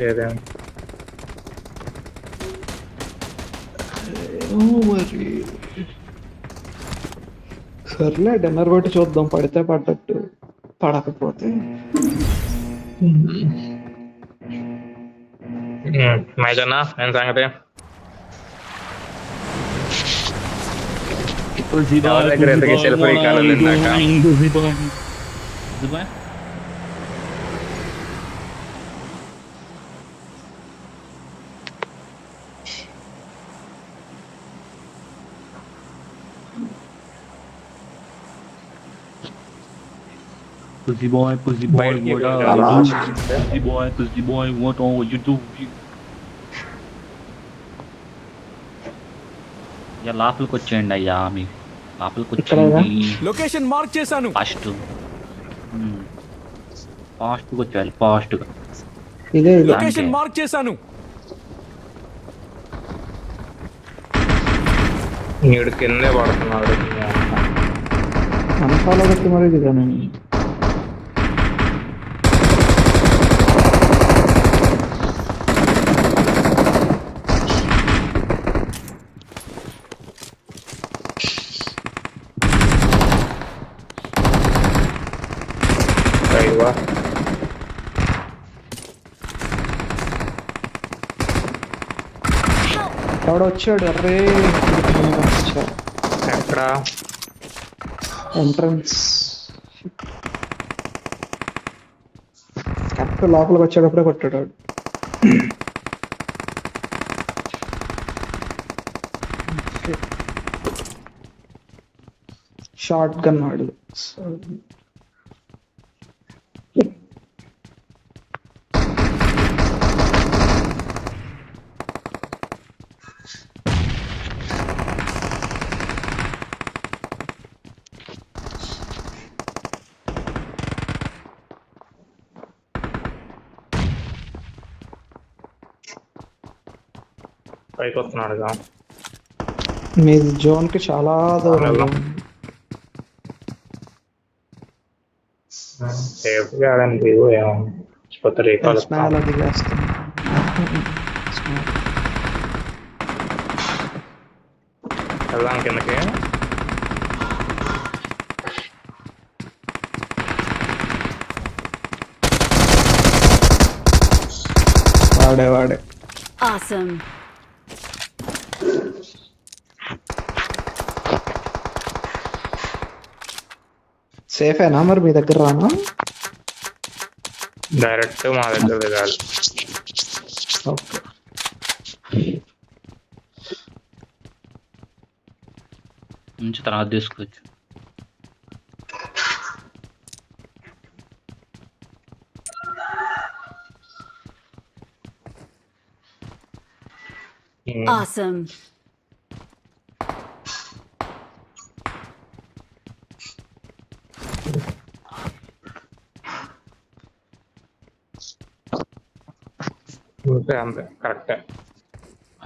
ఏదేం మరి సర్లే డిన్నర్ కొట్టి చూద్దాం, పడితే పడ్డట్టు, పడకపోతే మైదన్నా ఏం సంగతి? ఎవరి దగ్గర ఎంతకి సెల్ఫ్ రీకాల్ ఇందాక Pussy boy, బయటికి what are వెళ్ళాలా? you doing? Pussy boy, what are you doing? Yeah లోపలికి వచ్చేయండి అయ్యా, మీ లోపలికి వచ్చేయండి. లొకేషన్ మార్క్ చేశాను. ఫాస్ట్ ఫాస్ట్గా వచ్చేయాలి, ఫాస్ట్గా. ఇదే ఇదే లొకేషన్ మార్క్ చేశాను. నీడు కిందే పడుతున్నాడు. మనసాల బట్టి మరి ఇదేనండి. అయ్యవా ఎవడో వచ్చాడు, అర్రే ఎక్కడ? ఎంట్రన్స్ కరెక్ట్ లోపలికి వచ్చేటప్పుడే కొట్టాడు వాడు. షార్ట్ గన్ వాడు. పైకి వస్తున్నాడుగా. మీ జోన్ కి చాలా దూరంలో ఉంది. సేఫ్గా ఆడానికి ఏమో కొత్త రీకాల్ స్మైల్ అది వేస్తుంది. వెళ్దాం కిందకి. వాడే వాడే Awesome. సేఫేనా మరి మీ దగ్గర రానా? డైరెక్ట్ మా దగ్గర దిగాలి. ఓకే. నుంచి తర్వాత తీసుకోవచ్చు. Awesome. అంతే అంతే కరెక్టే.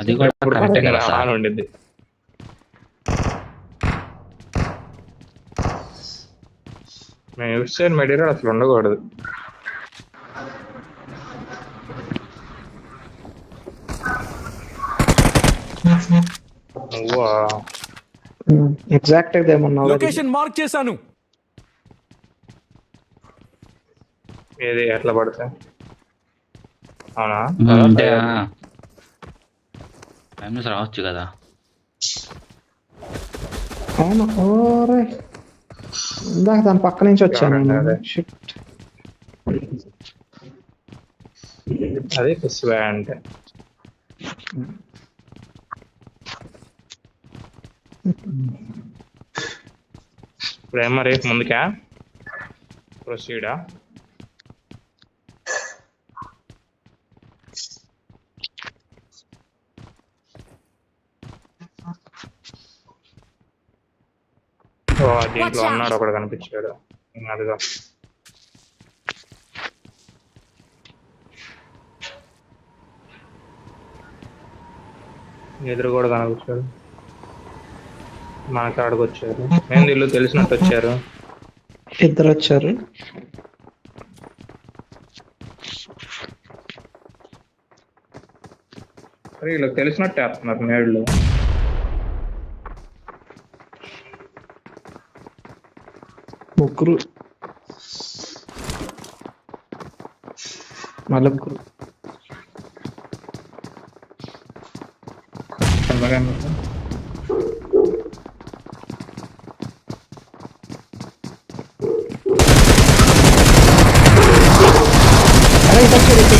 అది కూడా కరెక్టే కదా సార్. ఆన్ ఉండిద్ది. మేము యూస్ చేయని మెటీరియల్ అసలు ఉండకూడదు. నువ్వా ఎగ్జాక్ట్ ఏమన్నా లొకేషన్ మార్క్ చేశాను. ఏది ఎట్లా పడితే అవునా? అంటే టైమ్స్ రావచ్చు కదా. అవును. ఓరే ఇందాక దాని పక్క నుంచి వచ్చాను. అదే. Shit. అదే ఫిష్ బ్యాగ్ అంటే. ఇప్పుడు ఏం మరి ముందుకా ప్రొసీడా? దీంట్లో ఉన్నాడు ఒకడు కనిపించాడు. అదిగా ఎదురు కూడా కనిపించాడు. మన కాడికి వచ్చారు. ఏంది ఇల్లు తెలిసినట్టు వచ్చారు. ఇద్దరు వచ్చారు. అరే వీళ్ళకి తెలిసినట్టు వేస్తున్నారు నేళ్ళు. ముగ్గురు నలుగురు. అలాగే అరే ఇటు వచ్చాడు, ఇటు.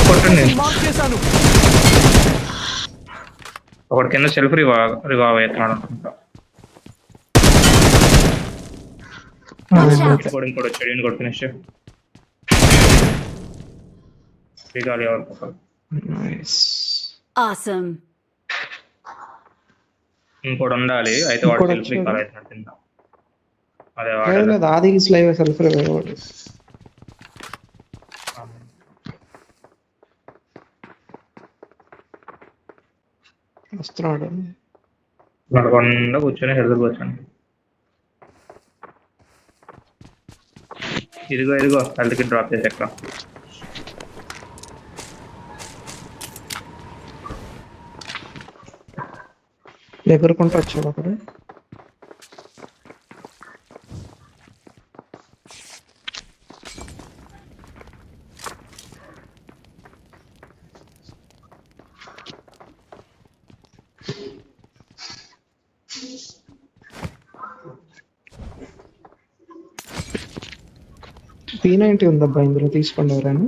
కొట్టండి. మార్క్ చేశాను. ఒకటి కింద సెల్ఫ్ రివావ్ అవుతున్నాడు అనుకుంటా. Watch out. ఇంకోటి వచ్చాడు, ఇంకోటి ఫినిష్ దిగాలి ఎవరు. Nice. Awesome. ఇంకోటి ఉండాలి అయితే వాడు ఇంకోటి సెల్ఫ్ రికాల్ వచ్చాడు. అవుతున్నట్టు. అదే లేదు వాడు లేదు, ఆది లైవ్ సెల్ఫ్ వాడు వస్తున్నాడు. నడకుండా కూర్చొని హెల్త్ కూర్చోండి. ఇదిగో హెల్త్ కి డ్రాప్ చేసి ఎక్కడ ఎగురుకుంటూ వచ్చాడు ఒకడు. P90 ఉందబ్బా ఇందులో, తీసుకోండి ఎవరైనా.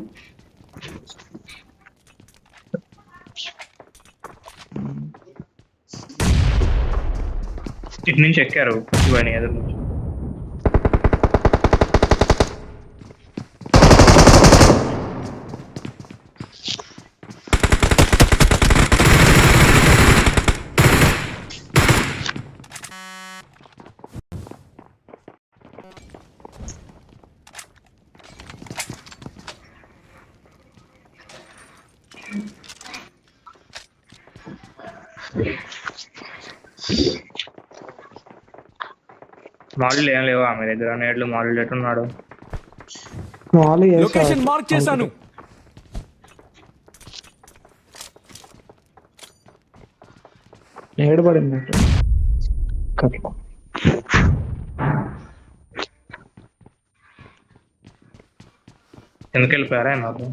ఇటు నుంచి ఎక్కారు ఇవన్నీ ఎదురు నుంచి. మాల్లు ఏం లేవా మీ దగ్గర? నేట్లు మాల్లు ఎట్టున్నాడు? మాలు లొకేషన్ మార్క్ చేశాను. నేడు పడినట్టు కట్ల. ఎందుకు వెళ్ళిపోయారా నాకు?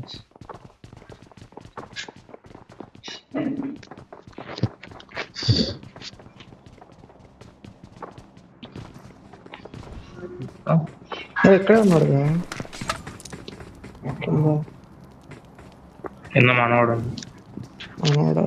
ఎక్కడే ఉన్నాడు కదా కింద కింద మనవాడు. మనోడు.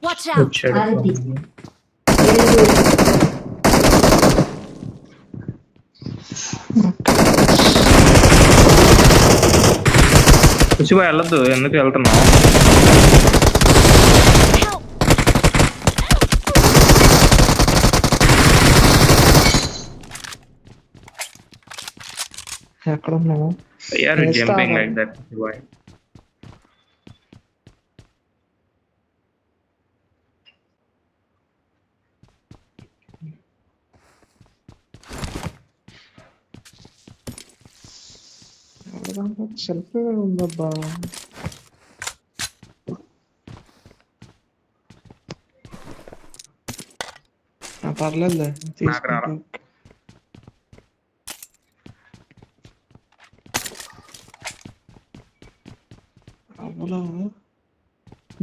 Watch out. వచ్చాడు. వెళ్ళొద్దు, ఎందుకు వెళ్తున్నావు? Help. ఎక్కడ ఉన్నావు? Jumping like that boy. Self ఉందబ్బా. పర్లేదులే తీసుకుంటా. అవునా,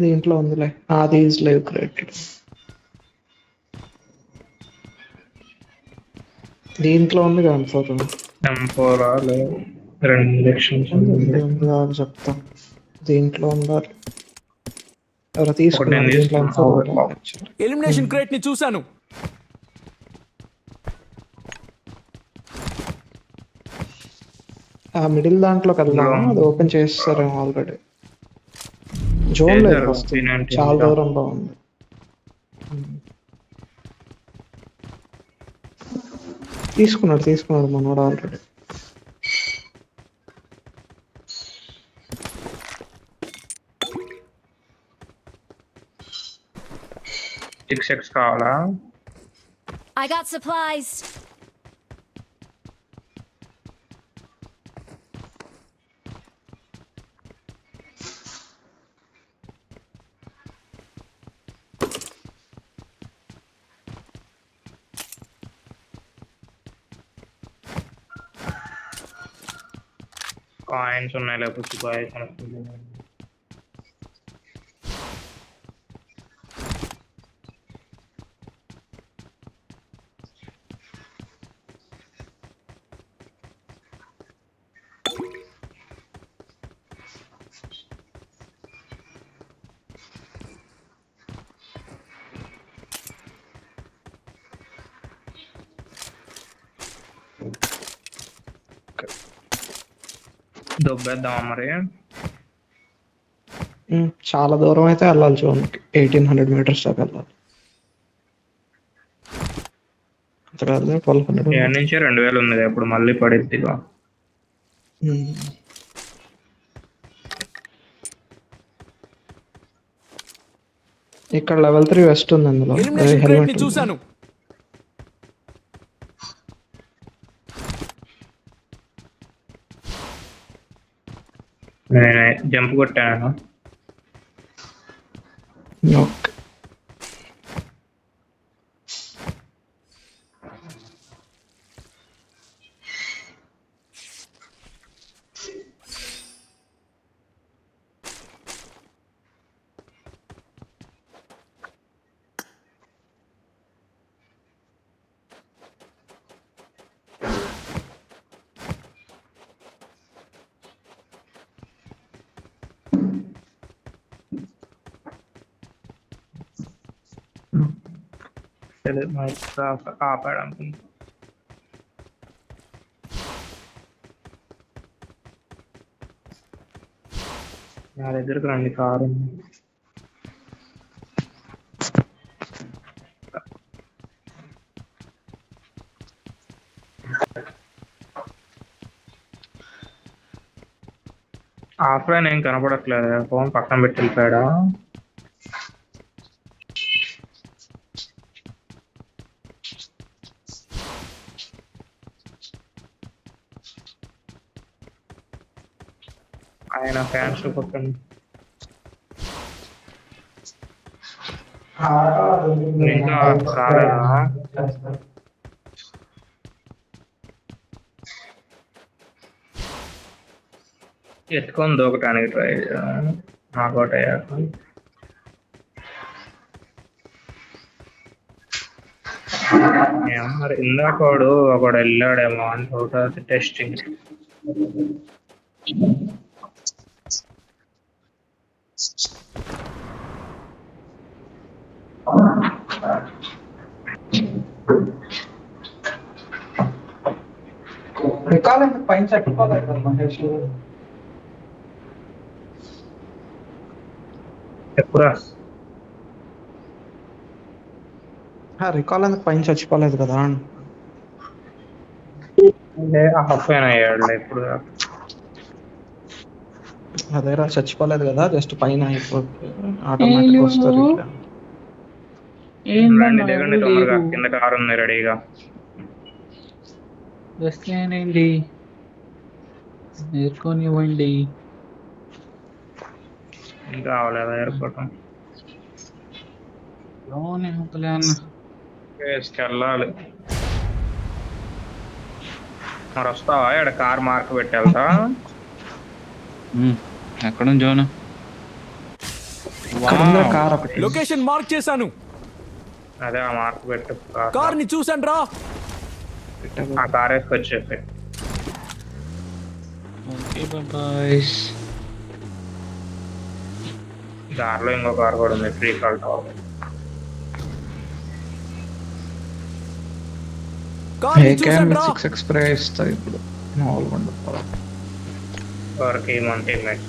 దీంట్లో ఉందిలే. అది లేవు క్రెడిట్. దీంట్లో ఉంది కదా ఫోటో. రెండు ఇంజక్షన్స్ చెప్తా. దీంట్లో ఉండాలి. ఎవరో తీసుకున్నారు. ఎలిమినేషన్ క్రేట్ ని చూశాను. ఆ మిడిల్ దాంట్లోకి వెళ్దాము. అది ఓపెన్ చేస్తారేమో ఆల్రెడీ. జోన్ లేదు ఫస్ట్, చాలా దూరంలో ఉంది. తీసుకున్నాడు మనోడు ఆల్రెడీ. 6x కావాలా? I got supplies. కాయిన్స్ ఉన్నాయి లేకపోతే బాయ్స్ దొబ్బేద్దామా మరి? చాలా దూరం అయితే వెళ్ళాలి జోన్కి, 1800 meters దాకా వెళ్ళాలి. అంత కాదు 1200. ఏడు నుంచి 2000 ఉంది అప్పుడు మళ్ళీ పడిద్దిగా. ఇక్కడ level 3 వెస్ట్ ఉంది అందులో. ఎలిమినేషన్ క్రేట్ ని హెల్మెట్ చూశాను. నేను జంప్ కొట్టాను. ఓకే. ఆపాడు అనుకుంటా. నా దగ్గరకు రండి, కారు ఉంది. ఆఫ్లైన్ ఏం కనపడట్లేదు. ఫోన్ పక్కన పెట్టి వెళ్ళిపోయాడా? ఆయన ఫ్యాన్స్ పక్కన ఇంకా రాలేదా? ఎత్తుకొని దూకటానికి ట్రై నాకౌట్ అయ్యాక. మరి ఇందాకోడు ఒకడు వెళ్ళాడేమో అని చూడాలి టెస్టింగ్. రికాల్ ఎందుకు పైన చెప్పుకోలేదు కదా మహేష్? ఎప్పుడా రికాల్ ఎందుకు పైన చచ్చిపోలేదు కదా? ఆఫ్లైన్ అయ్యాడు ఇప్పుడు. అదేరా చచ్చిపోలేదు కదా, జస్ట్ పైన అయిపోతే ఆటోమేటిక్ వస్తారు. రండి దిగండి తొందరగా, కింద కారు ఉంది రెడీగా. వస్తేనండి, నేర్చుకోనివ్వండి. ఇంకా అవలేదా ఎయిర్పోర్ట్? వెళ్ళాలి. మరి వస్తావా? ఇక్కడ కార్ మార్క్ పెట్టి వెళ్తా. ఎక్కడ జోన్? కార్ ఒకటి లొకేషన్ మార్క్ చేశాను. అదే ఆ మార్క్ పెట్టు. కార్ ని చూసాను రా. ఆ కార్ వేసుకొచ్చేసి దారిలో ఇంకో కార్ కూడా ఉంది, ఫ్రీ కాల్ టవర్. కార్ ని చూసాను రా. 6x స్ప్రే ఇస్తా ఇప్పుడు. మామూలుగా ఉండదు. ఎవరికి మన టీమ్మేట్స్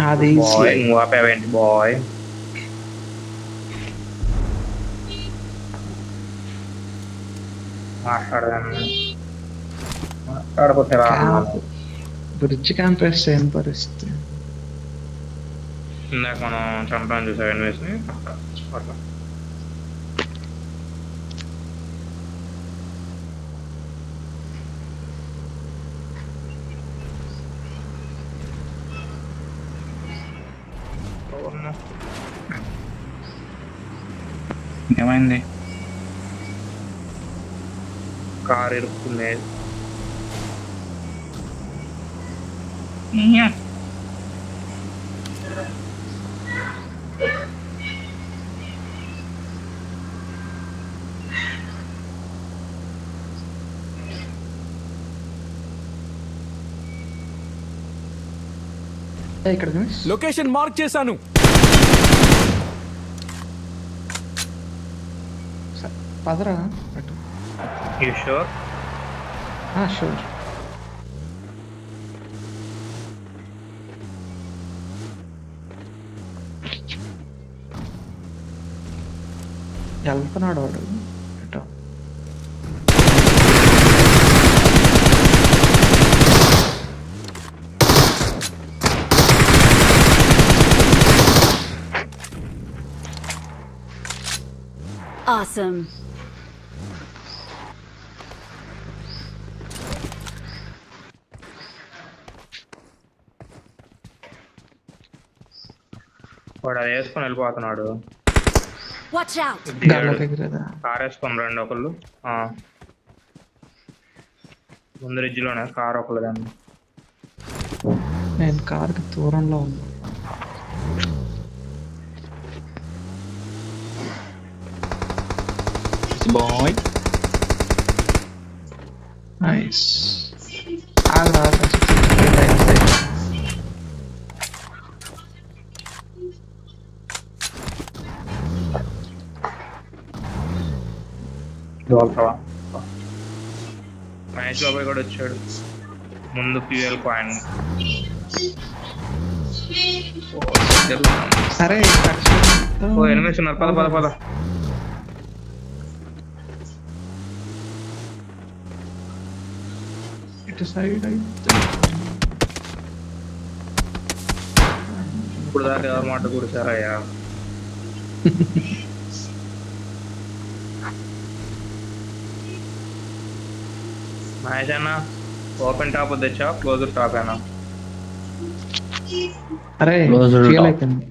అది బాయ్, నువ్వు ఆపేవేంటి బాయ్? మాట్లాడకపోతే బ్రిడ్జ్ క్యాంప్ వేస్తే ఏం పరిస్థితి? ఇందాక మనం చంపాను చూసా ఎన్వేస్ని అట్లా. ఏమైంది? కారు ఇరుక్కుంది. ఇక్కడ లొకేషన్ మార్క్ చేశాను. పదరా అటు. You sure? షూర్. వెళ్తున్నాడు వాడు ఎటో. Awesome. వాడు అది వేసుకొని వెళ్ళిపోతున్నాడు. Watch out. గాల్లో దగ్గరదా? కార్ వేసుకొని రండి ఒకళ్ళు. ముందు రిడ్జ్లోనే కార్ ఒకళ్ళు దాన్ని. నేను కార్కి దూరంలో ఉన్నా. Bye nice. మహేష్ బాబాయ్ కూడా వచ్చాడు. ముందు ఫ్యూయల్ కాయిన్. సరే ఎనిమిది ఉన్నారు. పద పద పద. ఇటు సైడ్ అయితే ఇప్పుడు దాకా ఎవరి మాట కూర్చారయ్యా? మహేష్ అన్న ఓపెన్ టాప్ తెచ్చా, క్లోజర్ టాప్ అయినా? అరే Closer ఫీల్ top. అయిపోయింది.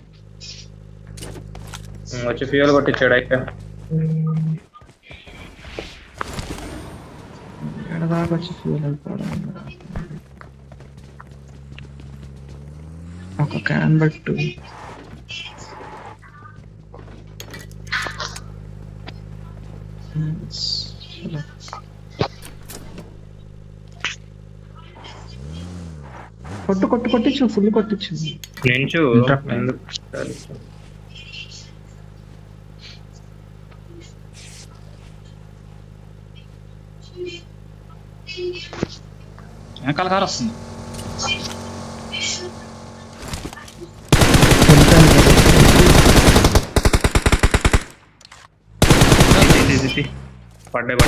వచ్చి ఫ్యూయల్ కొట్టించాడు అయితే. ఎడదాకా వచ్చి ఫీల్ అయిపోవడం. ఒక క్యాన్ బట్టు. కొట్టించు, ఫుల్ కొట్టించు. నించు ఎందుకు? వెనకాల కారు వస్తుంది. పడ్డాయి.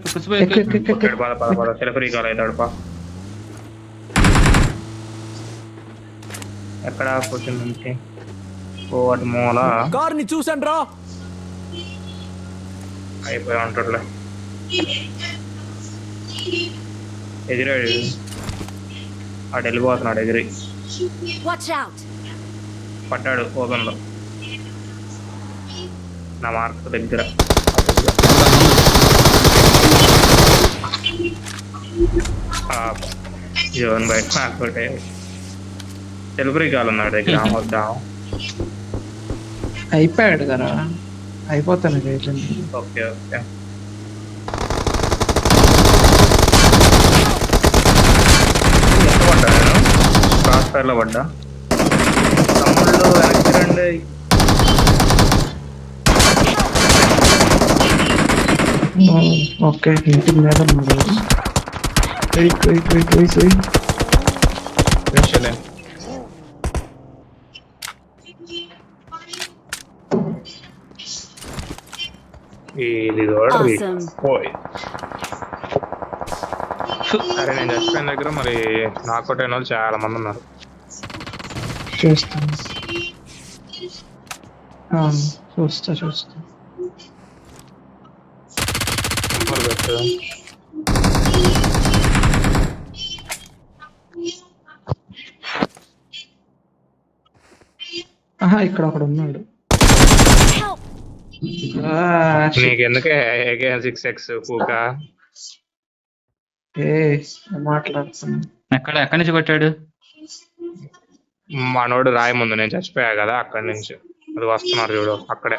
కుసిపోయి పద పద పద. సెలఫరీ కాల్ అవుతాడు పా. ఎక్కడ కూర్చుంది? ఓ అటు మూల కార్ని చూసాను రా. అయిపోయి ఉంటాడులే. ఎగిరాడు, అటు వెళ్ళిపోతున్నాడు ఎగిరి. Watch out. పడ్డాడు ఓపెన్ లో నా మార్క్ దగ్గర. జోన్ బయట నాకొకటే సెలబ్రిటీ కాల్ ఉన్నాడు దగ్గర. వద్దా? అయిపోయాడు కదా, అయిపోతాను. Okay okay. ఎంత పడ్డా నేను? క్రాస్ ఫైర్ లో పడ్డా. తమ్ముళ్ళు వెనక్కి రండి. ఓకే ఇంటి మీద ఇది కూడా Awesome. పోయి సరే నేను చచ్చిపోయిన దగ్గర మరి నాకౌట్ అయిన వాళ్ళు చాలా మంది ఉన్నారు. చూస్తాను. చూస్తా. నెంబర్ పెట్టు. ఇక్కడ ఒకడు ఉన్నాడు. Help! నీకెందుకే AK-6X కూకా? మాట్లాడుతున్నా. ఎక్కడి నుంచి కొట్టాడు? మనోడు రాయి ముందు నేను చచ్చిపోయా కదా అక్కడి నుంచి అది వస్తున్నారు చూడు అక్కడే.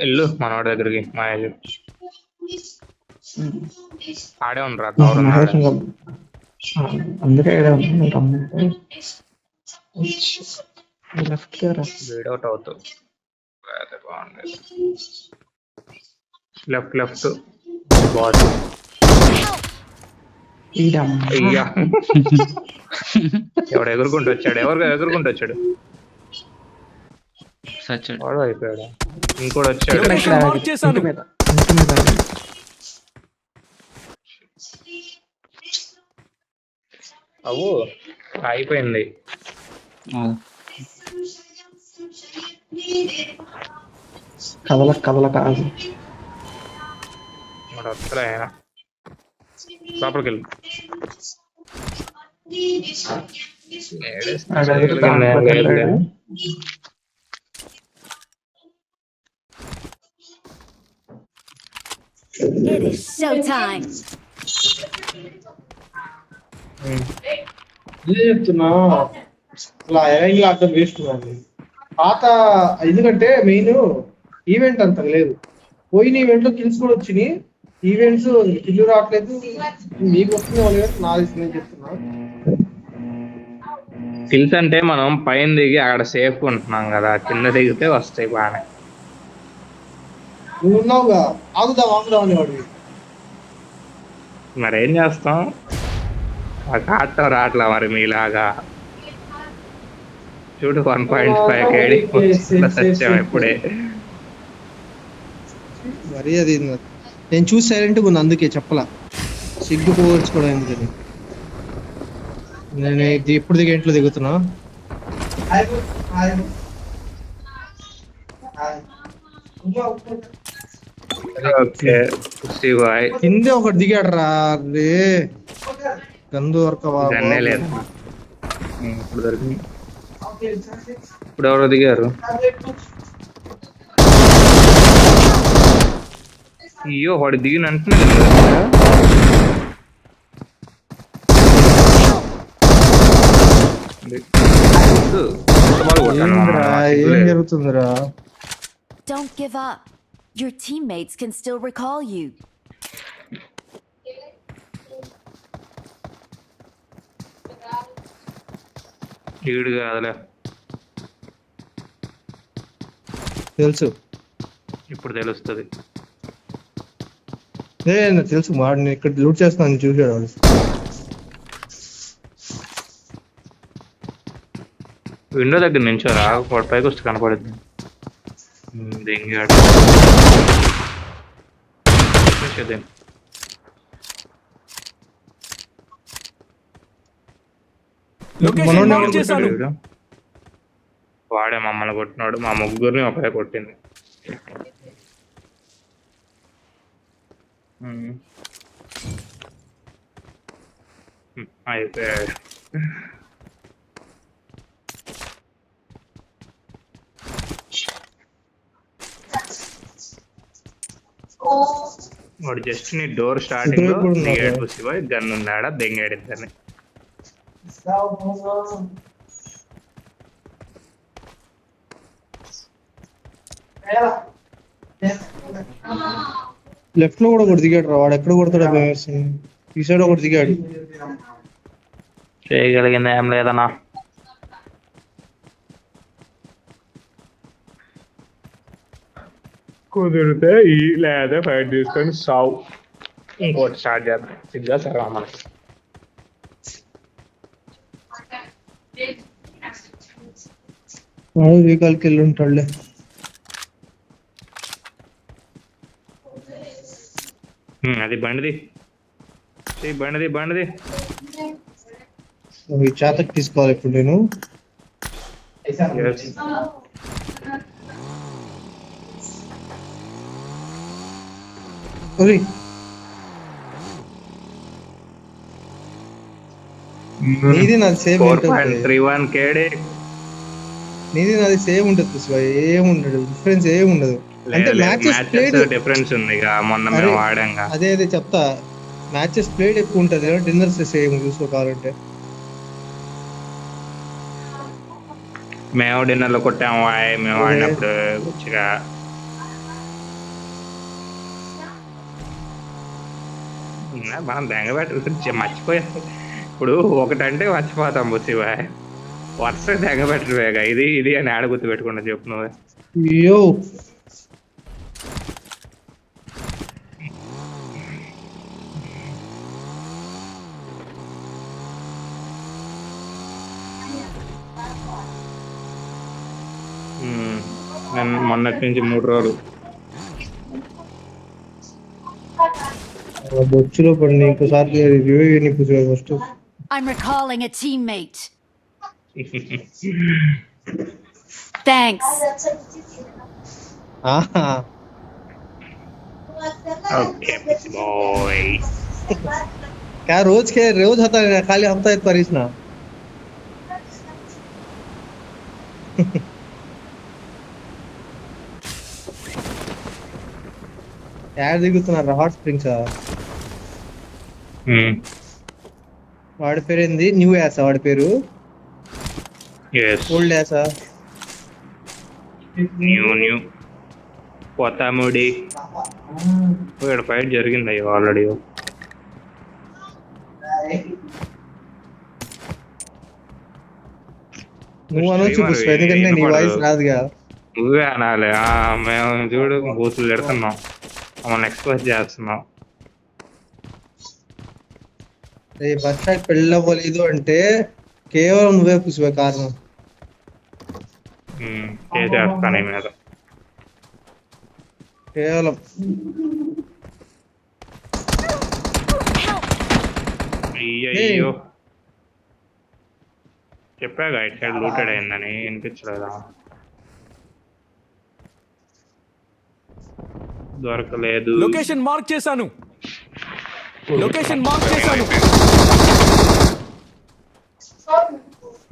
వెళ్ళు మనోడి దగ్గరికి. మాయ ఆడే ఉండరా అందుకే వీడౌట్ అవుతావు. Left boss. అయ్యా ఎవడు ఎగురుకుంటూ వచ్చాడు. వాడు అయిపోయాడు. ఇంకోటి వచ్చాడు. లొకేషన్ మార్క్ చేశాను. అవు అయిపోయింది. కదల కాదు. వాడు వస్తారా ఆయన లోపలికి వెళ్ళు. It is showtime. చెప్తున్నా అలా ఏమైనా అర్థం వేస్తున్నాను. పాత ఎందుకంటే మెయిన్ ఈవెంట్ అంత లేదు. పోయిన ఈవెంట్ లో కిల్స్ కూడా వచ్చినాయి. ఈవెంట్స్ కిల్లు రావట్లేదు. మీకు వస్తుంది వాళ్ళు నాది నేను చెప్తున్నా. కిల్స్ అంటే మనం పైన దిగి అక్కడ సేఫ్ ఉంటున్నాం కదా, కింద దిగితే వస్తాయి బాగానే. నువ్వు ఉన్నావుగా ఆగుదాం అనేవాడు. మరేం చేస్తాం, ఆడటం రావట్లా మరి మీలాగా. చూడు 1.5 KD వచ్చాం ఇప్పుడే. మరి అది నేను చూసి సైలెంట్గా ఉన్నా, అందుకే చెప్పలా. సిగ్గు పోల్చుకోవడం ఎందుకని. నేను ఎప్పుడు దిగి ఇంట్లో దిగుతున్నా. కిందే ఒకటి దిగాడు రా. రే గందు వరకు లేదు ఇప్పుడు దొరికింది. ఇప్పుడు ఎవరో దిగారు. అయ్యో వాడు దిగిన అంటే ఏం జరుగుతుందిరా. Don't give up. Your teammates can still recall you. ఈడు కాదులే, తెలుసు ఇప్పుడు తెలుస్తుంది. తెలుసు వాడు నేను ఇక్కడ లూట్ చేస్తాను చూసాడు వాడు. విండో దగ్గర నుంచోరా, వాడు పైకి వస్తే కనపడుద్ది. దింగాడు. లొకేషన్ మార్క్ చేశాను. వాడే మమ్మల్ని కొట్టినాడు, మా ముగ్గురిని ఒకే కొట్టింది. అయిపోయాడు. వాడు జస్ట్ నీ డోర్ స్టార్టింగ్ లో దిగాడు. చూసిపోయి గన్ ఉన్నాడా, దెంగాడు ఇద్దరిని. లెఫ్ట్ లో కూడా ఒకటి దిగాడు రా. వాడు ఎక్కడ కొడతాడు, ఈ సైడ్ ఒకటి దిగాడు. చేయగలిగింది ఏం లేదన్నా. కుదిరితే లేదా ఫైట్ తీసుకొని సావు. ఇంకోటి స్టార్ట్ చేద్దాం సిగ్గా సరే మనకి. వీకాలకి వెళ్ళి ఉంటాడులే. అది బండిది బండిది ఈ చేతకి తీసుకోవాలి ఇప్పుడు నేను. Yes. ఓయ్, నీది నాది సేమ్ ఉంటుంది. 4.31 KD. నీది నాది సేమ్ ఉంటుంది పుష్ప, ఏముండదు డిఫరెన్స్ ఏముండదు. అంటే మ్యాచెస్ ప్లేడ్ డిఫరెన్స్ ఉంది మొన్న అరే, మేము ఆడాంగా. అదే చెప్తా, మ్యాచెస్ ప్లేడ్ ఎక్కువ ఉంటుంది, డిన్నర్స్ సేమ్ చూసుకో కావాలంటే. మేము డిన్నర్లో కొట్టాము మేము ఆడినప్పుడు మంచిగా. మనం బెంగ బ్యాటరీ మర్చిపోయాం. ఇప్పుడు ఒకటంటే మర్చిపోతాం బుచ్చివా, వరుస బెంగ బ్యాటరీగా ఇది అని ఆడ గుర్తు పెట్టుకుంటా చెప్పు నువ్వే. అయ్యో నేను మొన్నటి నుంచి 3 రోజులు బొచ్చులో పడి ఇంకోసారి review Pushpa first. I'm recalling a teammate. Thanks. Okay boy. क्या रोज होता है, खाली हफ्ता एक परिस ना. యాడ్ దిగుతున్నారు హాట్ స్ప్రింగ్స్. వాడి పేరు ఏంది? న్యూ యాసా వాడి పేరు? ఓల్డ్ యాసా? న్యూ కొత్తముడి. ఇక్కడ ఫైట్ జరిగింది అయ్యో ఆల్రెడీ. నువ్వు అనొచ్చు పుష్ప, ఎందుకంటే నీ వాయిస్ రాదుగా. నువ్వే అనాలి. మేము చూడు బూతులు పెడుతున్నాం, మమ్మల్ని ఎక్స్పోజ్ చేస్తున్నాం. బస్ స్టాండ్ పెళ్ళవ్వలేదు అంటే కేవలం నువ్వే పుష్ప కారణం. చేసేస్తాను ఈ మీద కేవలం. అయ్యో చెప్పాగా ఇటు సైడ్ లూటెడ్ అయిందని, వినిపించలేదా? దొరకలేదు. లొకేషన్ మార్క్ చేశాను.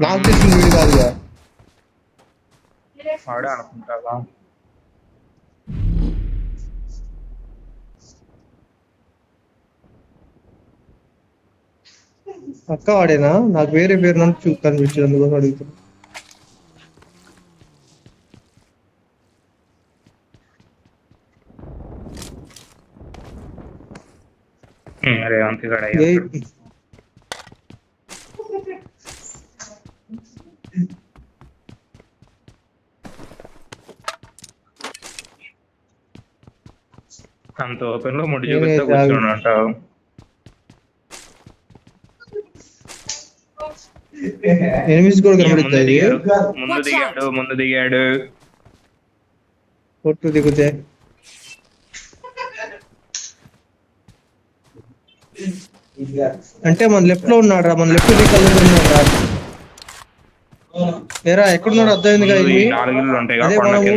నాకు తెలిసిన వీడు కాదుగా. వాడే అనుకుంటావా? అక్క వాడేనా? నాకు వేరే పేరు నన్ను కనిపించింది, అందుకోసం అడుగుతున్నా. రేవంత్ గడ అంత ఓపెన్ లో ముడి చూపిస్తే కూర్చోండి అంటావు. ఎనిమిది కూడా కనబడుతుంది. ముందు దిగాడు కొట్టు దిగుతే. అంటే మన లెఫ్ట్ లో ఉన్నాడు రా, మన లెఫ్ట్ ఉన్నాడు రా. ఏరా ఎక్కడున్నాడు అర్థమైంది కదా. అదే మనము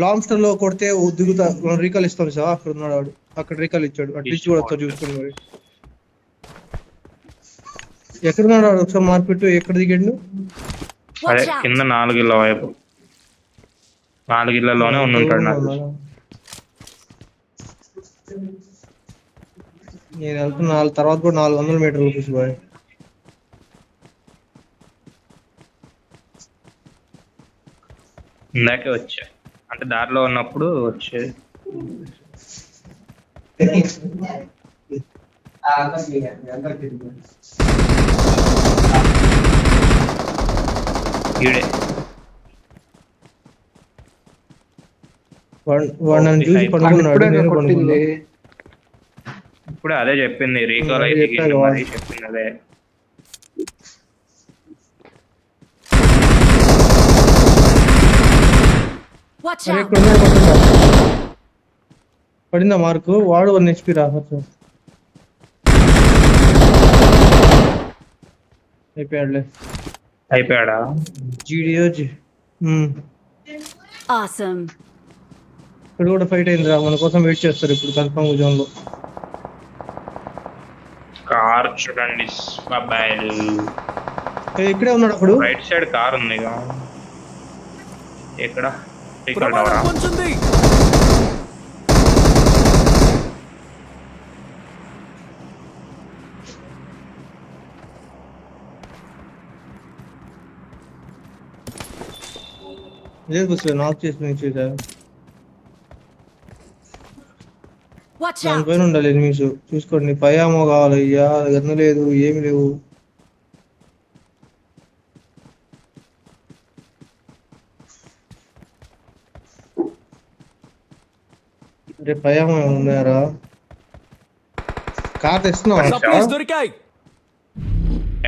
లాంగ్స్టర్ లో కొడితే దిగుతా, మనం రీకాల్ ఇస్తాం సార్. అక్కడ ఉన్నాడు వాడు, అక్కడ రీకాల్ ఇచ్చాడు. అట్లీస్ట్ కూడా వస్తా చూసుకుని. మరి ఎక్కడున్నాడు వాడు? ఒకసారి మార్పెట్టు, ఎక్కడ దిగాడు? అదే కింద 4 ఇళ్ళ వైపు, 4 ఇళ్లలోనే ఉండుంటాడు నాకు. నేను వెళ్తున్నా తర్వాత కూడా 400 మీటర్లు కూర్చోబోయే. ఇందాకే వచ్చా, అంటే దారిలో ఉన్నప్పుడు వచ్చేది. ఈడే వాడు నన్ను చూసి పడుకున్నాడు, నేను పడుకున్నా. ఇప్పుడు అదే చెప్పింది, రీకాల్ అయితే చెప్పింది అదే. Watch అరే out. ఇక్కడ ఉన్నాడు, పడుకుంటా. పడిందా మార్కు? వాడు 1 HP రా. అయిపోయాడులే. అయిపోయాడా? జీడియో Awesome. ఇక్కడ కూడా ఫైట్ అయిందిరా, మన కోసం వెయిట్ చేస్తారు ఇప్పుడు కన్ఫర్మ్ జోన్ లో. కార్ చూడండి మొబైల్. ఇక్కడే ఉన్నాడు అప్పుడు. రైట్ సైడ్ కార్ ఉంది. ఎక్కడ? ప్రమాదం పొంచుంది. లేదు బస్సు నాక్ చేసి నుంచి Watch out. దానిపైన ఉండాలి ఎనిమిస్. చూసుకోండి, పయామో కావాలి. అయ్యా గన్ను లేదు, ఏమి లేవు. అంటే పయామో ఉన్నారా? కార్ తెస్తున్నావా? సప్లైస్ దొరికాయి.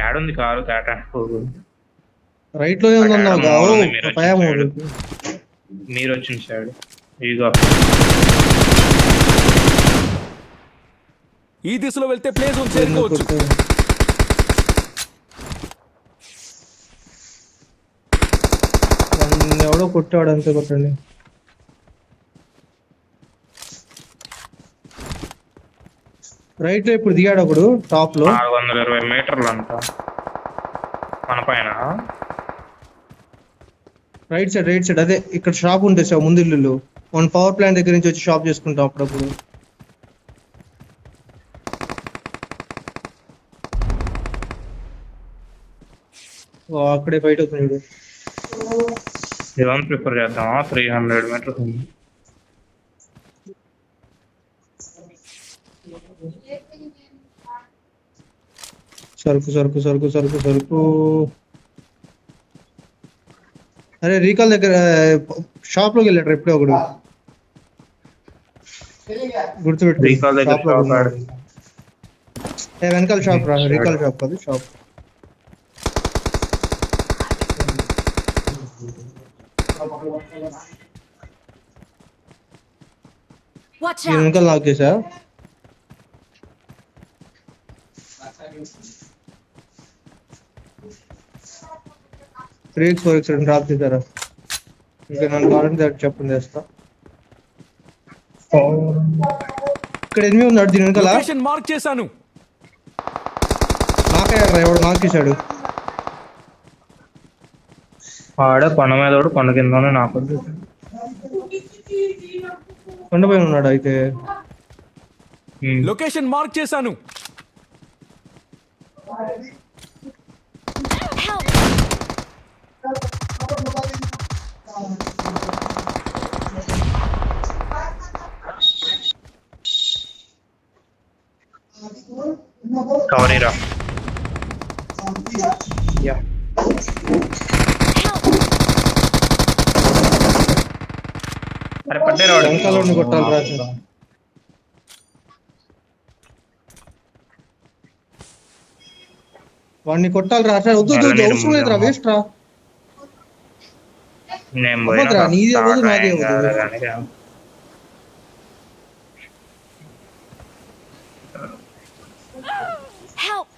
యాడుంది కారు? టాటా రైట్ లోనే ఉందన్నావు. పయామో మీరు వచ్చిన సైడ్. ఇదిగో ఈ దిశలో వెళ్తే ప్లే జోన్ చేరుకోవచ్చు. ఎవడో కొట్టాడు అంతే, కొట్టండి. రైట్ లో ఇప్పుడు దిగాడు ఒకడు టాప్ లో. 420 మీటర్లు అంట మన పైన. రైట్ సైడ్ అదే ఇక్కడ షాప్ ఉంటుంది సార్ ముందు ఇల్లు. మన పవర్ ప్లాంట్ దగ్గర నుంచి వచ్చి షాప్ చేసుకుంటాం అప్పుడప్పుడు. అక్కడే ఫైట్ అవుతుంది చూడు. ఇవన్నీ ప్రిఫర్ చేద్దామా? 300 మీటర్స్ ఉంది. సరుకు. అరే రీకాల్ దగ్గర షాప్ లోకి వెళ్ళాడు ఎప్పుడే ఒకడు. గుర్తుపెట్టు, రీకాల్ దగ్గర షాప్ ఆడు. వెనకాల షాప్ రా. రీకాల్ షాప్ కాదు, షాప్. Watch ఈ out. వెనకాల లాక్ చేసా. బ్రేక్స్ 4x డ్రాప్ చేశారా? ఇంకా నన్ను కావాలంటే చెప్పండి చేస్తా. ఇక్కడ ఎనిమిది ఉన్నాడు దీని వెనకాల. లొకేషన్ మార్క్ చేశాను. నాకయ్యాడు, ఎవడు నాక్ చేశాడు. ఆడే కొండ మీద కొండ కిందనే నాకు కొండపైన ఉన్నాడు అయితే. లొకేషన్ మార్క్ చేశాను. Help. కవరీరా. యా అరే పడ్డారు. వెనకాల ఉండి కొట్టాలి రా. వాడిని కొట్టాలి రా. వద్దు అవసరం లేదురా, వేస్ట్ రా. నేను అవ్వదురా, నీది అవ్వదు, నాది అవ్వదు. Help.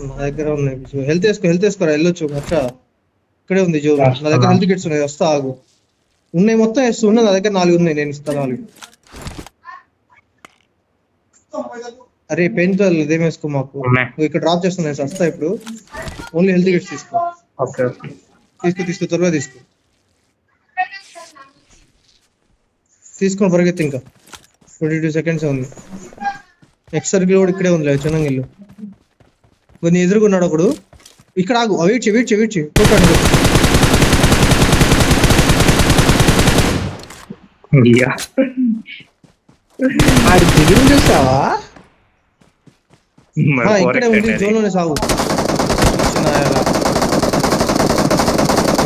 నా దగ్గర ఉన్నాయి. హెల్త్ వేసుకోరా, వెళ్ళొచ్చు. అచ్చా ఇక్కడే ఉంది జోన్. నా దగ్గర హెల్త్ కిట్స్ ఉన్నాయి, వస్తా ఆగు. ఉన్నాయి మొత్తం వేస్తున్నా. నా దగ్గర 4 ఉన్నాయి, నేను ఇస్తా 4. అరే పెయిన్ కిల్లర్ ఇదేం వేసుకో మాకు. నువ్వు ఇక్కడ డ్రాప్ చేస్తున్నాయి వస్తా ఇప్పుడు. ఓన్లీ హెల్త్ కిట్స్ తీసుకో. ఓకే తీసుకో త్వరగా తీసుకొని పరిగెత్తి. ఇంకా 22 సెకండ్స్ ఉంది. నెక్స్ట్ సర్కిల్ కూడా ఇక్కడే ఉంది, చెన్నంగిల్లు. కొన్ని ఎదురుకున్నాడు ఒకడు. ఇక్కడ ఆగు, వెయిట్ చేయి కొట్టాడు. చూసావా? ఇక్కడే ఉంది, జోన్ లోనే సాగు.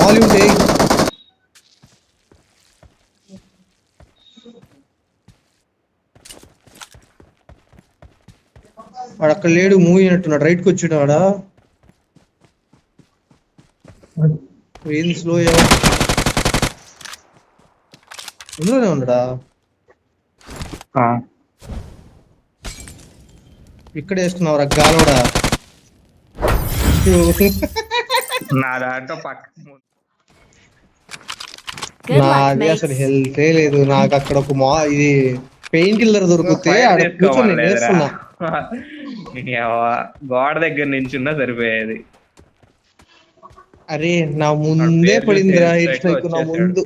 బాలీవుడ్ వాడు అక్కడ లేడు, మూవ్ అయినట్టున్నాడు. రైట్కి వచ్చినాడా? ఏంది స్లో? ఇందులోనే ఉన్నాడా? ఆ, ఇక్కడ వేసుకున్నావురా గాలోడా. నా దాంట్లో పక్క Good luck, నాది mates. అసలు హెల్తే లేదు. నాకు అక్కడ ఒక ఇది పెయిన్ కిల్లర్ దొరికితే ఫైర్ ఆడ కూర్చొని నేను చేసుకోమనలేదురా. వేస్తున్నా. గోడ దగ్గర నించున్నా సరిపోయేది. అరే నా వాడు ముందే పేరు పడిందిరా చూసి హెడ్ straight గా స్ట్రైక్ నా వచ్చేసాడు. ముందు.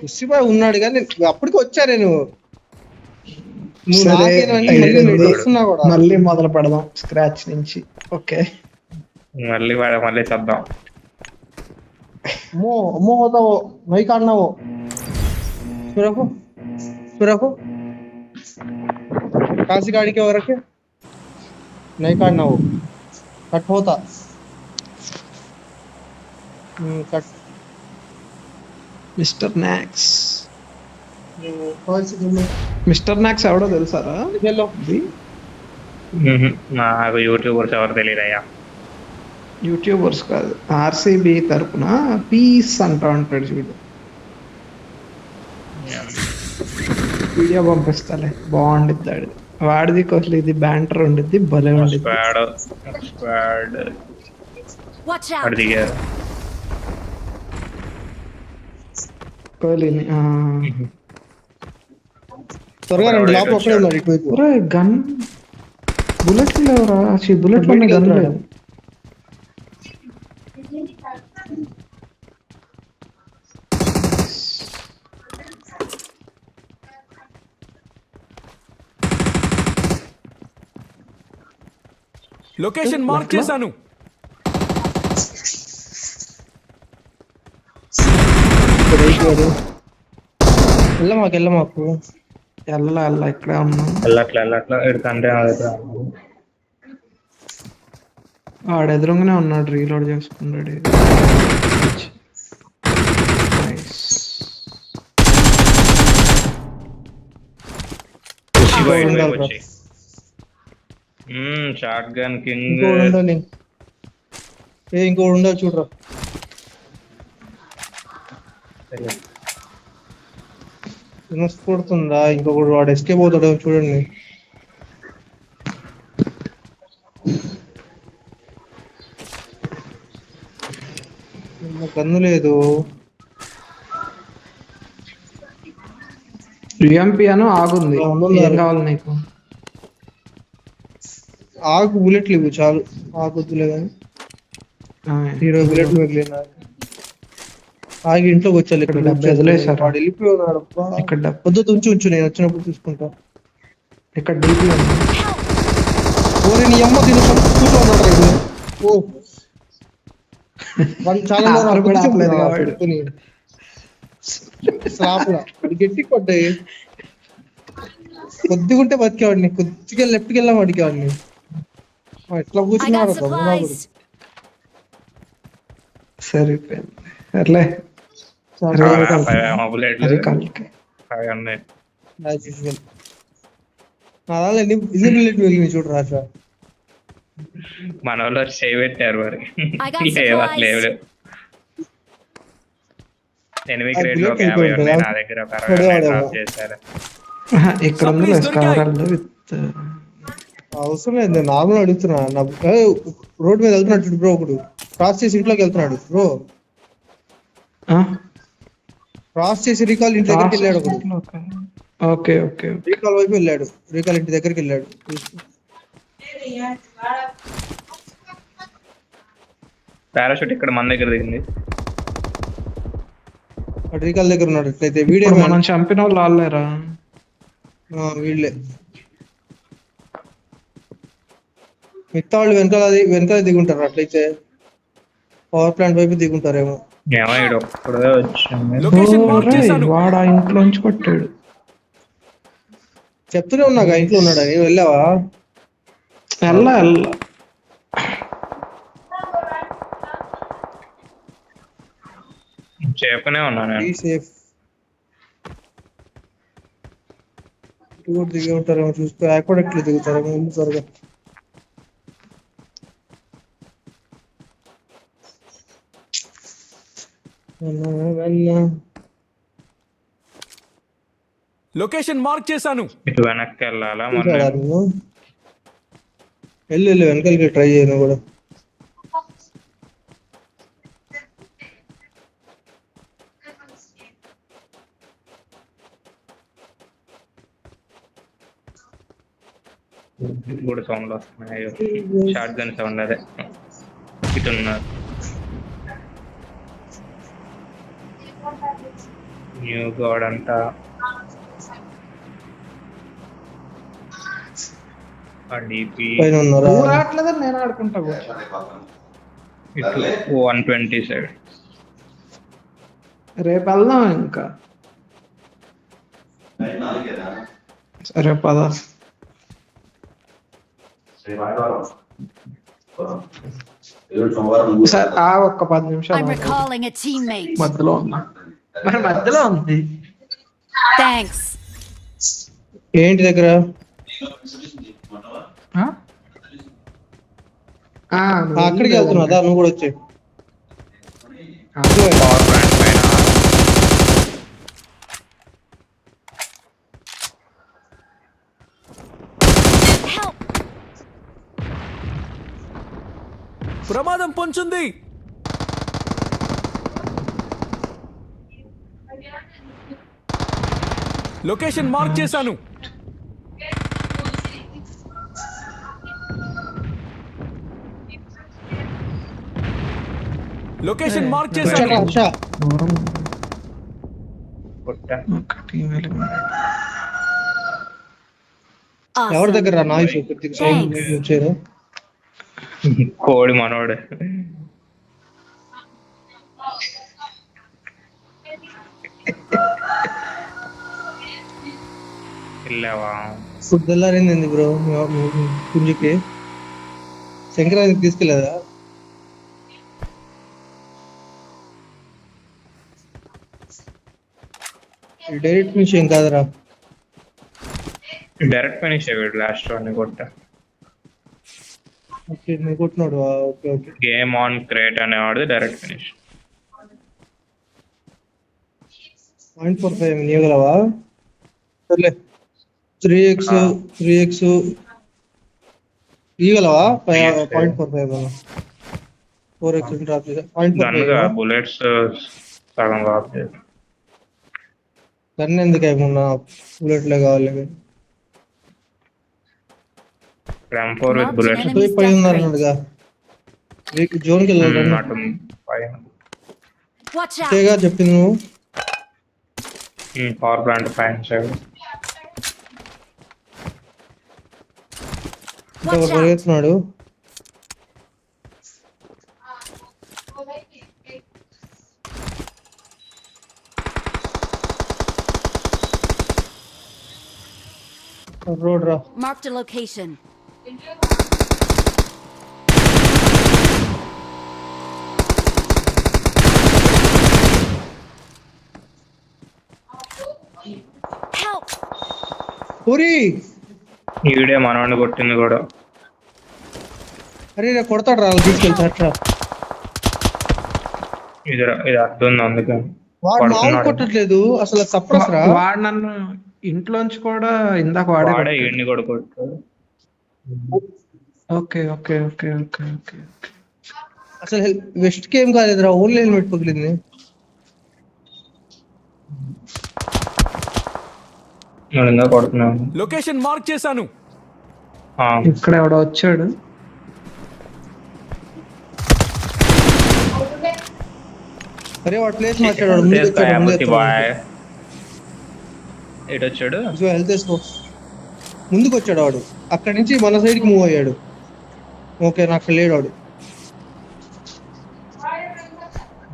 ఉసిబాయ్ ఉన్నాడు కానీ అప్పటికి వచ్చా నేను. నువ్వు సరే, నాకేనంటే మళ్ళీ అయిపోయింది. నేను వస్తున్నా కూడా. మళ్ళీ మొదలు పెడదాం స్క్రాచ్ నుంచి. ఓకే మళ్ళీ చూద్దాం. అమ్మో అమ్మో పోతావో నై కాడినావో సురకు సురకు కాసి गाड़ी के वरके नहीं काटना वो कट होता कट మిస్టర్ నాక్స్. कौन सी गेम మిస్టర్ నాక్స్ ఎవడో తెలుసారా? खेलो ఇది నాకు యూట్యూబర్స్ ఎవరు తెలియదయ్యా. యూట్యూబర్స్ కాదు, ఆర్సీబీ తరపున పీస్ అంటా ఉంటాడు చూడు. వీడియో పంపిస్తాలే, బాగుండిద్దాడు వాడిది. అసలు ఇది బ్యాంటర్ ఉండిద్ది, భలే ఉండిద్ది. Squad Watch out. వాడు దిగారు. కోహ్లీని. త్వరగా రండి లోపల ఒక్కడే ఉన్నాడు ఇటువైపు ఒరే గన్ బుల్లెట్ లేవురా. బుల్లెట్ బయటికి గన్ వెళ్తున్నాడు. లేదు. లొకేషన్ మార్క్ చేశాను. వెళ్ళమాకు ఎల్లా ఇక్కడే ఉన్నాం. వెళ్ళట్లా ఎడుకంటే వాడు ఎదురుగానే ఉన్నాడు, రీలోడ్ చేసుకున్నాడు. Short gun king. ఇంకోటి ఉండాలి ఇంకోటి ఉండాలి చూడరా. కొడుతుందా ఇంకొకటి వాడు ఎస్కేప్ అవుతాడు చూడండి. గన్ను లేదు. యుఎంపి అను ఆగుంది. ఏం కావాలి నీకు? ఆగు బుల్లెట్లు ఇవ్వు చాలు. ఆగొద్దులే కానీ 20 బుల్లెట్లు మిగిలిన. ఆగి ఇంట్లోకి వచ్చాలి. ఇక్కడ వదిలేశారు. వాడు వెళ్ళిపోయాడు. ఇక్కడ వద్దు ఉంచు నేను వచ్చినప్పుడు చూసుకుంటా. ఇక్కడ డీపీ ఉంది. ఓరే నీ అమ్మ దీని కూర్చో ఉన్నాడు రైతు. ఓ వాళ్ళు చాలా ఆపలేదు కాబట్టి. గట్టి కొట్టాయి. కొద్దిగుంటే బతికేవాడిని, కొద్దిగా లెఫ్ట్కి వెళ్ళాం అడిగేవాడిని. ఎట్లా I got కూర్చున్నాడు supplies. సరిపోయింది. సర్లే బుల్లెట్లు అది కాళ్ళకి. ఉన్నాయి. ఎన్ని బుల్లెట్ వెళ్ళి చూడు రాజా. మన వాళ్ళు చేయబెట్టారు మరి. I got supplies. లేవు. ఎనిమిది ఆ గ్రేడ్లో bullet 50 ఉన్నాయి, అయిపోయింది. నా దగ్గర ఒక 60 డ్రాప్ చేశారు. ఇక్కడ ఉంది Supplies దొరికాయి. స్కారల్ విత్ అవసరం లేదు, నేను నార్మల్ అడుగుతున్నా. రోడ్ మీద వెళ్తున్నాడు చూడు బ్రో, ఒకడు క్రాస్ చేసి ఇంట్లోకి వెళ్తున్నాడు బ్రో. క్రాస్ చేసి రీకాల్ ఇంటి దగ్గరికి వెళ్ళాడు ఒకడు. Okay okay. రీకాల్ వైపు వెళ్ళాడు, రీకాల్ ఇంటి దగ్గరికి వెళ్ళాడు. పారాషూట్ ఇక్కడ మన దగ్గర దిగింది. వాడు రీకాల్ దగ్గర ఉన్నాడు. అట్లయితే వీడియో ఇప్పుడు మనం చంపిన వాళ్ళు వాళ్ళేరా? వీళ్ళే. మిగతా వాళ్ళు వెనకాల దిగుంటారు. అట్లయితే పవర్ ప్లాంట్ వైపు దిగుంటారేమో. ఏమో ఈడు ఒక్కడే వచ్చింది. లొకేషన్ మార్క్ చేశాను. వాడు ఆ ఇంట్లోంచి కొట్టాడు. చెప్తూనే ఉన్నాగా ఇంట్లో ఉన్నాడని. వెళ్ళావా? ఎల్లా చెప్పనే ఉన్నాను బీ సేఫ్. ఇటు కూడా దిగి ఉంటారేమో చూసుకో. ఆక్వాడక్ట్లు దిగుతారేమో ముందు త్వరగా. లొకేషన్ మార్క్ చేశాను. ఇటు వెనక్కి వెళ్ళాలా చూసాడా మన నువ్వు? వెళ్ళు వెనకాలకి ట్రై చేయను కూడా. కూడా సౌండ్ వస్తున్నాయి. షార్ట్ గన్ సౌండ్ అదే ఇటు ఉన్నారు. న్యూ గాడ్ అంట. డిపి పైన ఉన్నారా? నువ్వు రావట్లేదని నేను ఆడుకుంటా కూర్చో. ఇటు 120 సైడ్. రేపు వెళ్దాం ఇంకా. సరే పద. సరే ఆ ఒక్క 10 I'm నిమిషాలు recalling a teammate. మధ్యలో ఉన్నా. మరి మధ్యలో ఉంది. Thanks. ఏంటి దగ్గర? ఆ? నువ్వు అక్కడికి వెళ్తున్నా అదా, నువ్వు కూడా వచ్చే. పవర్ ప్లాంట్ పైన Help! ప్రమాదం పొంచుంది. లొకేషన్ మార్క్ చేశాను. లొకేషన్ మార్క్ చేశాను. హర్ష, దూరం కొట్టా. ఒకటి వెలుగు. ఎవరి Awesome. దగ్గర నాయిస్ కొద్దిగా సౌండ్ వచ్చారు. కోడి మనోడు. వెళ్ళావా? ఫుడ్ తెల్లారింది బ్రో పుంజుకి. సంక్రాంతికి తీసుకెళ్ళదా? డైరెక్ట్ నుంచి ఏం కాదరా. డైరెక్ట్ ఫినిష్ అయ్యాడు లాస్ట్ వన్ కొట్టా. ఓకే నువ్వు కొట్టినాడు. Okay okay. గేమ్ ఆన్ క్రేట్ అనేవాడు డైరెక్ట్ ఫినిష్. 0.45 ఇవ్వగలవా? సర్లే 3x ఇవ్వగలవా? 0.45 4x డ్రాప్ చేసా. గన్గా 0.45 బుల్లెట్స్ సగం కాదు. గన్ ఎందుకు అయిపోయినా బుల్లెట్లే కావాలి. M4 విత్ బుల్లెట్స్ అటువైపు పై ఉన్నారన్నాడుగా. జోన్కి వెళ్ళాలి. అటు పైన Watch out! అంతేగా చెప్పింది నువ్వు. పవర్ ప్లాంట్ పైన సైడ్. ఇంకా Watch out! పరిగెత్తున్నాడు. రోడ్ రా. Marked a location. Help! ఊరి ఈడే మనవాడిని కొట్టింది కూడా. అరే రే కొడతాడు రా, తీసుకెళ్తా అట్లా. ఇది అర్థం ఉంది అందుకని వాడు మామూలు పడుకున్నాడు. కొట్టట్లేదు అసలు. సప్రెస్ రా. వాడు నన్ను ఇంట్లోంచి కూడా ఇందాక వాడే వాడే కొట్టాడు. ఈడిని కూడా కొట్టాడు. Okay okay okay okay okay. అసలు వెస్ట్ కి ఏం కాలేదురా, ఓన్లీ హెల్మెట్ పగిలింది. నేను ఇంకా కొడుతున్నాను. లొకేషన్ మార్క్ చేశాను. ఇక్కడ ఎవడో వచ్చాడు. అరే వాడు ప్లేస్ మార్చాడు. ముందుకు వచ్చాడు, ముందుకు వచ్చాడు. ఇటు వచ్చాడు. ఇదిగో హెల్త్ వేసుకో. ముందుకు వచ్చాడు వాడు, అక్కడి నుంచి మన సైడ్ కి మూవ్ అయ్యాడు. ఓకే నాకు లేడు వాడు.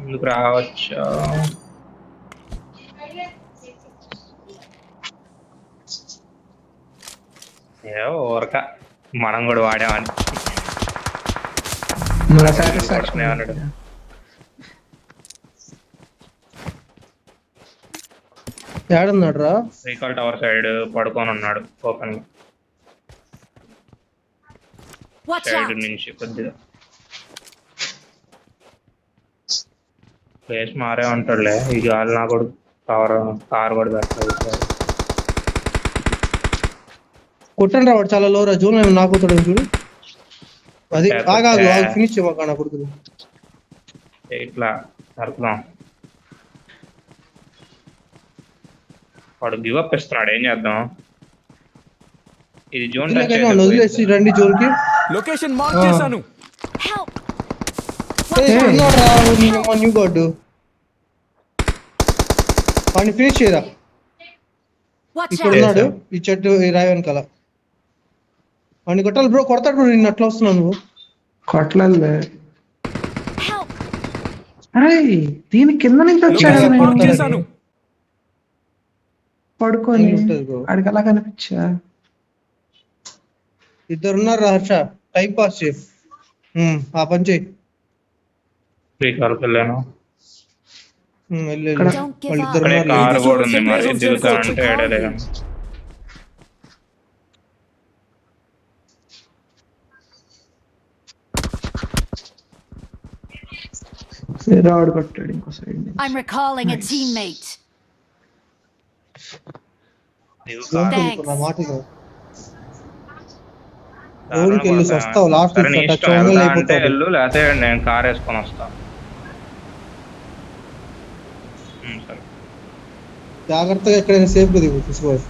ముందుకు రావచ్చా? ఏవో ఊరక మనం కూడా వాడామని మన సాటిస్ఫాక్షన్ అన్నాడు. ఏడున్నాడు రా? రీకాల్ టవర్ సైడ్ పడుకొని ఉన్నాడు ఓపెన్ Watch సైడ్ out! నుంచి కొద్దిగా ప్లేస్ మారే ఉంటాడులే. ఈ గాలి నా కూడా కారు కూడా పెట్టలేదు. కొట్టండి రా, వాడు చాలా లోరా. జోన్ ఏమో నాకు కొట్టాడు చూడు. అది ఆగాదు, ఫినిష్ చేయమాక నా కొడుకుని. ఇట్లా సరుకుదాం. వాడు గివ్ అప్ ఇస్తున్నాడు, ఏం చేద్దాం? ఇది జోన్ టచ్ వాడిని వదిలేసి రండి జోన్ కి. లొకేషన్ మార్క్ చేశాను. Help! న్యూ గార్డు వాడిని ఫినిష్ చేయరా. Watch ఇక్కడ out! ఉన్నాడు ఈ చెట్టు, ఈ రాయి వెనకాల. వాడిని కొట్టాలి బ్రో, కొడతాడు బ్రో. నిన్ను అట్లా వస్తున్నావు నువ్వు. కొట్టలేదు. Help! అరే దీని కింద నుంచి వచ్చాడు లొకేషన్ నేను. మార్క్ చేశాను. పడుకొని ఉంటుంది బ్రో. ఆడికి అలా కనిపించా. ఇద్దరు ఉన్నారు రా హర్ష, టైం పాస్ చేయి. ఆ పని చేయి. వెళ్ళాను. వెళ్ళు, వెళ్ళు. Don't give వాళ్ళిద్దరు up. ఉన్నారు. కారు కూడా ఉంది, మరి దిగుతానంటే ఏడలే. రాడు కొట్టాడు ఇంకో సైడ్ నుంచి. I'm recalling a teammate. జోన్కి నా మాట విను. జోన్కి వెళ్ళి వస్తావు లాస్ట్ అంటే వెళ్ళు, లేకపోతే నేను కార్ వేసుకొని వస్తా. సరే, జాగ్రత్తగా ఎక్కడైనా సేఫ్ గా దిగు తీసుకోవాలి.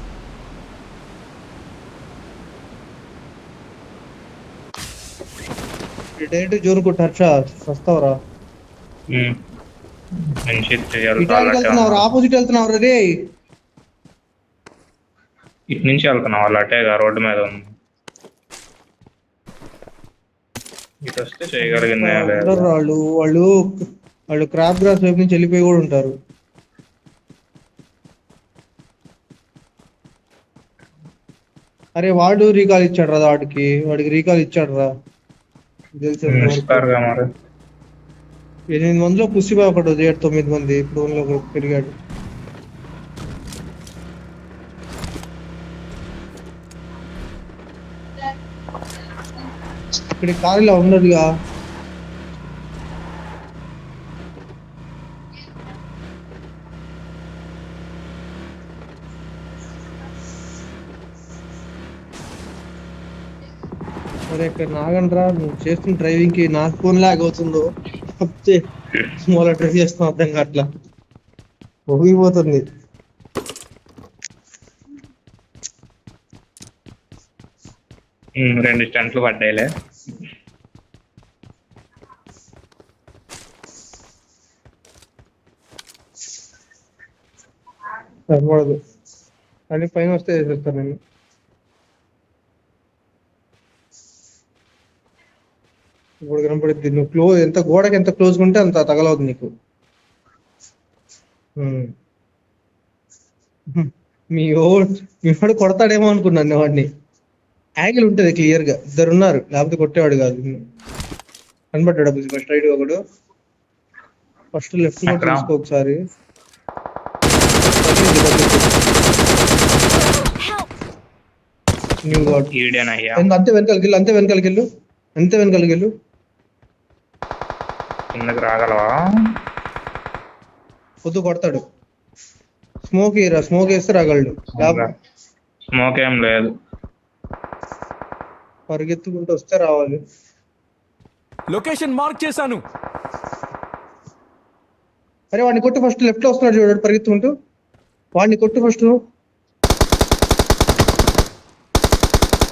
డైరెక్ట్ జోన్ కొట్టు హర్ష, వస్తావురా. ఇటాలికి వెళ్తున్నావు, ఆపోజిట్ వెళ్తున్నావు రే. ఇటు నుంచి వెళ్తున్నావు, వాళ్ళు అటేగా రోడ్డు మీద ఉంది. ఇటు వస్తే చేయగలిగింది ఉండరు వాళ్ళు వాళ్ళు వాళ్ళు క్రాప్ గ్రాస్ వైపు నుంచి వెళ్ళిపోయి కూడా ఉంటారు. అరే వాడు రీకాల్ ఇచ్చాడు రా, వాడికి రీకాల్ ఇచ్చాడు రా. తెలుసు మరి 8 మందిలో పుసిబా ఒకటి 9 మంది ఇప్పుడు పెరిగాడు. ఇక్కడ కారు ఇలా ఉన్నదిగా. మరి ఇక్కడ నాగండ్రా, నువ్వు చేస్తున్న డ్రైవింగ్ కి నాకు ఫోన్ లాగ్ అవుతుందో మూల డ్రైవ్ చేస్తున్నావు అర్థం కావట్లా, ఒగిపోతుంది. రెండు స్టంట్లు పడ్డాయిలే. సరిపడదు కానీ పైన వస్తే చేసేస్తాను నేను. ఇప్పుడు కనపడుద్ది, నువ్వు ఎంత గోడకి ఎంత క్లోజ్గా ఉంటే అంత తగలవుతుంది నీకు. మీ వాడు కొడతాడేమో అనుకున్నాను వాడిని. యాంగిల్ ఉంటుంది క్లియర్ గా, ఇద్దరు ఉన్నారు, లేకపోతే కొట్టేవాడు కాదు. కనబడ్డాడు స్ట్రైట్ గా ఒకడు. ఫస్ట్ లెఫ్ట్ లో తీసుకో ఒకసారి. న్యూ గాడ్ అంతే వెనకాలకి వెళ్ళు. కిందకి రాగలవా? పొద్దు కొడతాడు. స్మోక్ వేస్తే రాగలడు. స్మోక్ ఏం లేదు, పరిగెత్తుకుంటూ వస్తే రావాలి. లొకేషన్ మార్క్ చేశాను. అరే వాడిని కొట్టు ఫస్ట్, లెఫ్ట్ లో వస్తున్నాడు చూడాడు పరిగెత్తుకుంటూ. వాడిని కొట్టు ఫస్ట్,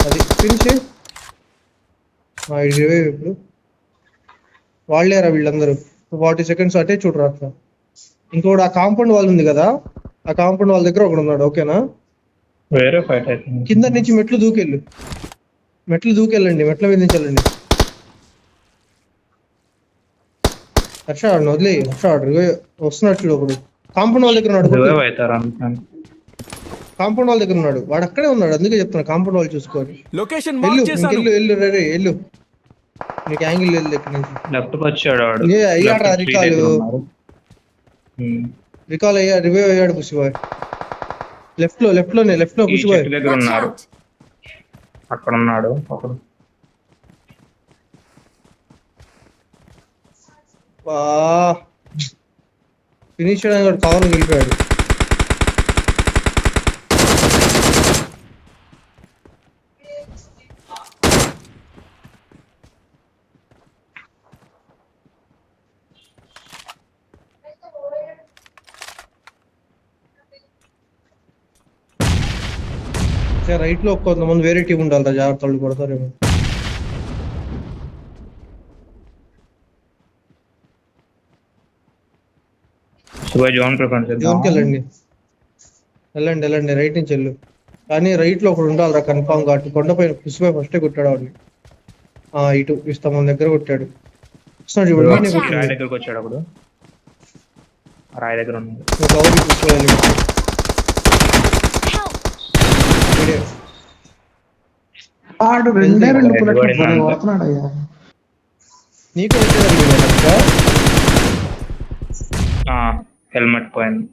అది ఫినిష్. ఇప్పుడు వాళ్ళేరా వీళ్ళందరూ. 40 సెకండ్స్ అటే చూడరా అట్లా. ఇంకోటి ఆ కాంపౌండ్ వాల్ ఉంది కదా, ఆ కాంపౌండ్ వాల్ దగ్గర ఒకడు ఉన్నాడు. ఓకేనా? వేరే ఫైట్ అయితే కింద నుంచి మెట్లు దూకెళ్ళండి, మెట్ల మీద నుంచి వెళ్ళండి. హర్ష వదిలే, హర్ష వస్తున్నాడు చూడు ఒకడు. కాంపౌండ్ వాళ్ళ దగ్గర ఉన్నాడు, వాడు అక్కడే ఉన్నాడు. అందుకే చెప్తున్నా కాంపౌండ్ వాళ్ళు చూసుకోవాలి. లొకేషన్ మార్క్ చేశాను. వెళ్ళు నీకు యాంగిల్ లేదు ఇక్కడ నుంచి. లెఫ్ట్ వచ్చాడు వాడు. అయ్యాడు రికాల్ అయ్యాడు, రివైవ్ అయ్యాడు పుష్బాయ్. లెఫ్ట్ లో పుష్బాయ్ దగ్గర Watch ఉన్నారు, out! అక్కడ ఉన్నాడు ఒకడు. ఫినిష్ చేయడానికి కావాలని వెళ్ళిపోయాడు. రైట్ లో కొంతమంది వేరే టీం ఉండాలి జాగ్రత్త, వాళ్ళు కొడతారేమో. శివ జోన్ ప్రిఫరెన్స్ జోన్కి వెళ్ళండి, వెళ్ళండి రైట్ నుంచి వెళ్ళు. కానీ రైట్ లో ఒకడు ఉండాలిరా కన్ఫామ్ గా. అటు కొండపైన పుష్పై ఫస్టే కొట్టాడు వాడిని. ఇటు ఇస్తాం దగ్గర కొట్టాడు. వస్తున్నాడు ఇప్పుడు, వీడినే Watch out. రాయి కొట్టాడు. దగ్గరకు వచ్చాడు అప్పుడు, రాయి దగ్గర ఉన్నాడు. నువ్వు కవర్కి తీసుకోవాలి. Help! వీడే. ఆడు రెండే రెండు Red బుల్లెట్లు పడింది భలే అంతే. కొడుతున్నాడు అయ్యా. నీకు అయితే జరిగింది హెల్మెట్ పోయింది.